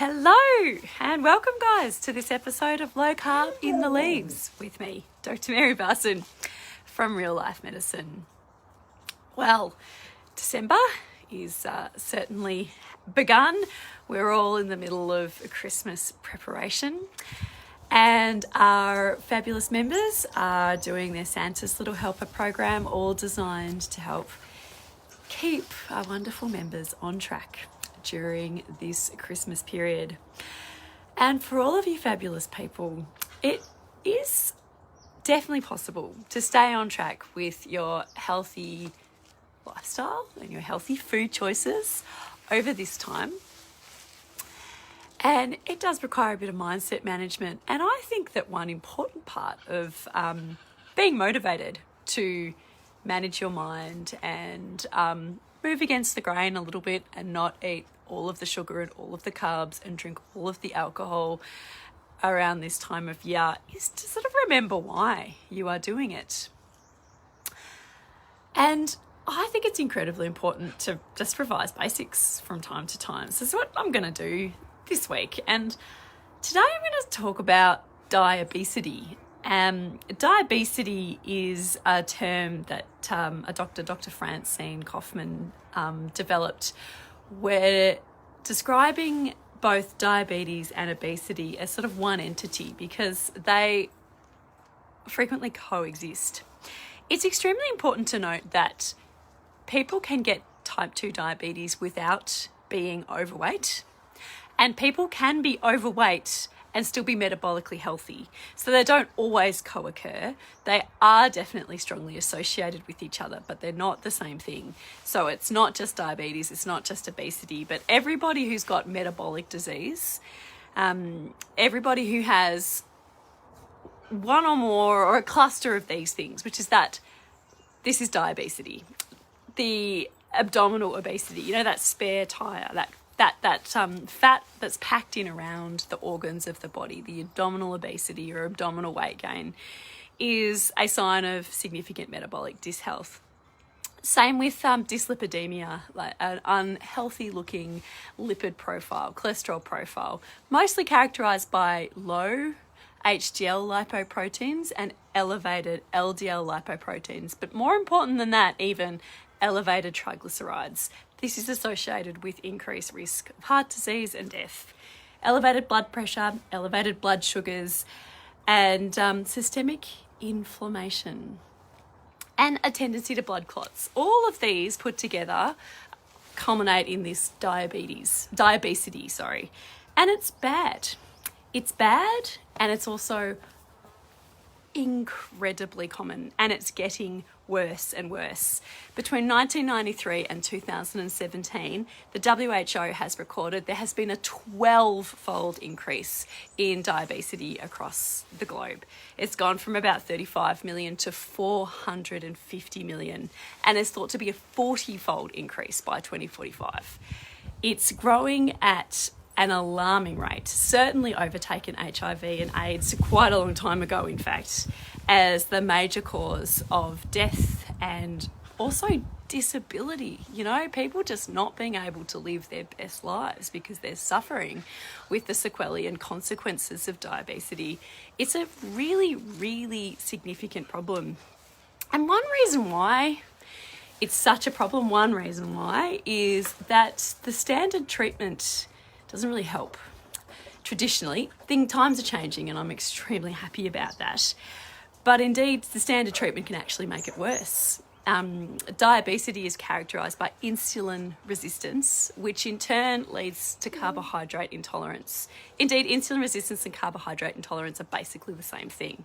Hello and welcome guys to this episode of Low Carb in the Leaves with me, Dr. Mary Barson from Real Life Medicine. Well, December is certainly begun. We're all in the middle of Christmas preparation and our fabulous members are doing their Santa's Little Helper program, all designed to help keep our wonderful members on track during this Christmas period. And for all of you fabulous people, it is definitely possible to stay on track with your healthy lifestyle and your healthy food choices over this time. And it does require a bit of mindset management. And I think that one important part of being motivated to manage your mind and move against the grain a little bit and not eat all of the sugar and all of the carbs and drink all of the alcohol around this time of year is to sort of remember why you are doing it. And I think it's incredibly important to just revise basics from time to time. So this is what I'm going to do this week. And today I'm going to talk about diabesity. Diabesity is a term that Dr. Francine Kaufman developed, where describing both diabetes and obesity as sort of one entity because they frequently coexist. It's extremely important to note that people can get type 2 diabetes without being overweight, and people can be overweight and still be metabolically healthy. So they don't always co-occur. They are definitely strongly associated with each other, but they're not the same thing. So it's not just diabetes, it's not just obesity, but everybody who's got metabolic disease, everybody who has one or more or a cluster of these things, which is that this is diabesity. The abdominal obesity, you know, that spare tire, that fat that's packed in around the organs of the body, the abdominal obesity or abdominal weight gain, is a sign of significant metabolic dyshealth. Same with dyslipidemia, like an unhealthy looking lipid profile, cholesterol profile, mostly characterized by low HDL lipoproteins and elevated LDL lipoproteins. But more important than that, even elevated triglycerides. This is associated with increased risk of heart disease and death, elevated blood pressure, elevated blood sugars, and systemic inflammation, and a tendency to blood clots. All of these put together culminate in this diabesity, and it's bad. It's bad, and it's also incredibly common, and it's getting worse and worse. Between 1993 and 2017, the WHO has recorded there has been a 12-fold increase in diabesity across the globe. It's gone from about 35 million to 450 million, and it's thought to be a 40-fold increase by 2045. It's growing at an alarming rate, certainly overtaken HIV and AIDS quite a long time ago, in fact, as the major cause of death and also disability. You know, people just not being able to live their best lives because they're suffering with the sequelae and consequences of diabesity. It's a really, really significant problem. And one reason why it's such a problem, is that the standard treatment doesn't really help. Traditionally, times are changing and I'm extremely happy about that. But indeed, the standard treatment can actually make it worse. Diabesity is characterised by insulin resistance, which in turn leads to carbohydrate intolerance. Indeed, insulin resistance and carbohydrate intolerance are basically the same thing.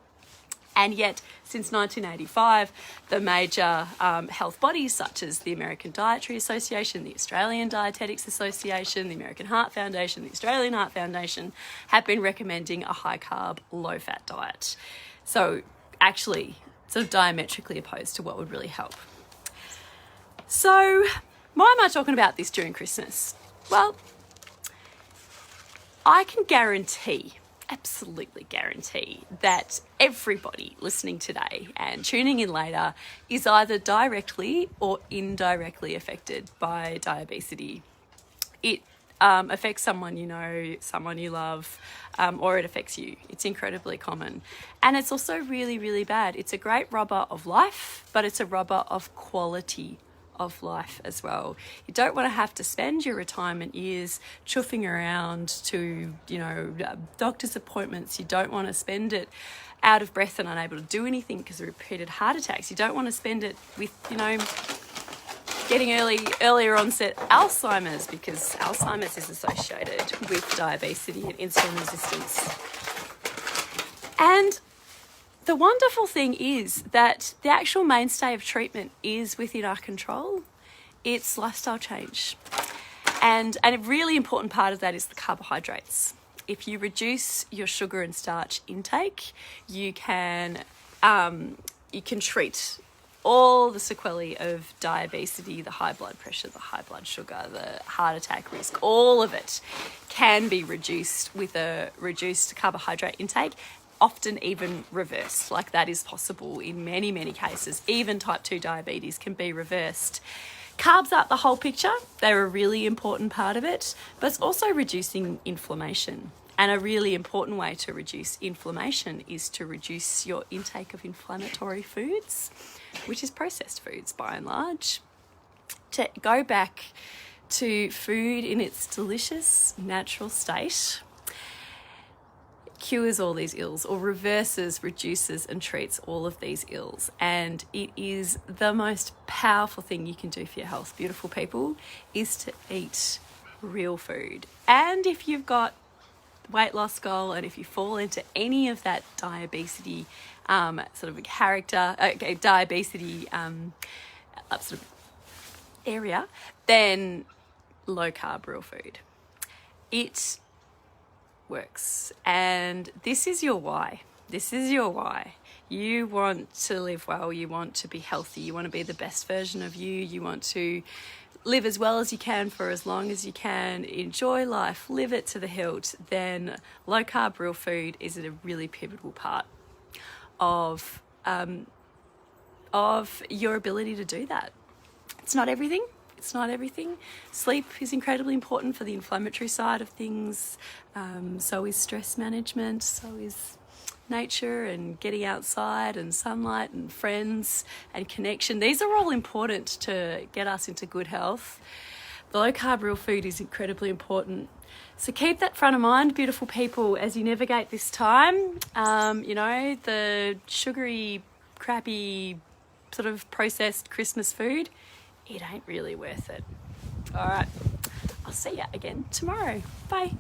And yet, since 1985, the major health bodies such as the American Dietary Association, the Australian Dietetics Association, the American Heart Foundation, the Australian Heart Foundation have been recommending a high-carb, low-fat diet. So actually, sort of diametrically opposed to what would really help. So why am I talking about this during Christmas? Well, I can absolutely guarantee that everybody listening today and tuning in later is either directly or indirectly affected by diabesity. It affects someone you know, someone you love, or it affects you. It's incredibly common. And it's also really, really bad. It's a great robber of life, but it's a robber of quality of life as well. You don't want to have to spend your retirement years chuffing around to, doctor's appointments. You don't want to spend it out of breath and unable to do anything because of repeated heart attacks. You don't want to spend it with, getting earlier onset Alzheimer's, because Alzheimer's is associated with diabetes and insulin resistance. And the wonderful thing is that the actual mainstay of treatment is within our control. It's lifestyle change. And a really important part of that is the carbohydrates. If you reduce your sugar and starch intake, you can treat all the sequelae of diabetes, the high blood pressure, the high blood sugar, the heart attack risk. All of it can be reduced with a reduced carbohydrate intake, often even reversed. Like, that is possible in many, many cases. Even type 2 diabetes can be reversed. Carbs aren't the whole picture. They're a really important part of it, but it's also reducing inflammation. And a really important way to reduce inflammation is to reduce your intake of inflammatory foods, which is processed foods by and large. To go back to food in its delicious, natural state cures all these ills, or reverses, reduces and treats all of these ills. And it is the most powerful thing you can do for your health, beautiful people, is to eat real food. And if you've got weight loss goal, and if you fall into any of that diabetes sort of character, diabetes sort of area, then low carb real food. It works. And this is your why. This is your why. You want to live well. You want to be healthy. You want to be the best version of you. You want to live as well as you can for as long as you can. Enjoy life. Live it to the hilt. Then low carb real food is a really pivotal part of your ability to do that. It's not everything. It's not everything. Sleep is incredibly important for the inflammatory side of things. So is stress management. So is nature and getting outside and sunlight and friends and connection. These are all important to get us into good health. The low carb real food is incredibly important. So keep that front of mind, beautiful people, as you navigate this time. The sugary, crappy, sort of processed Christmas food, it ain't really worth it. All right, I'll see you again tomorrow. Bye.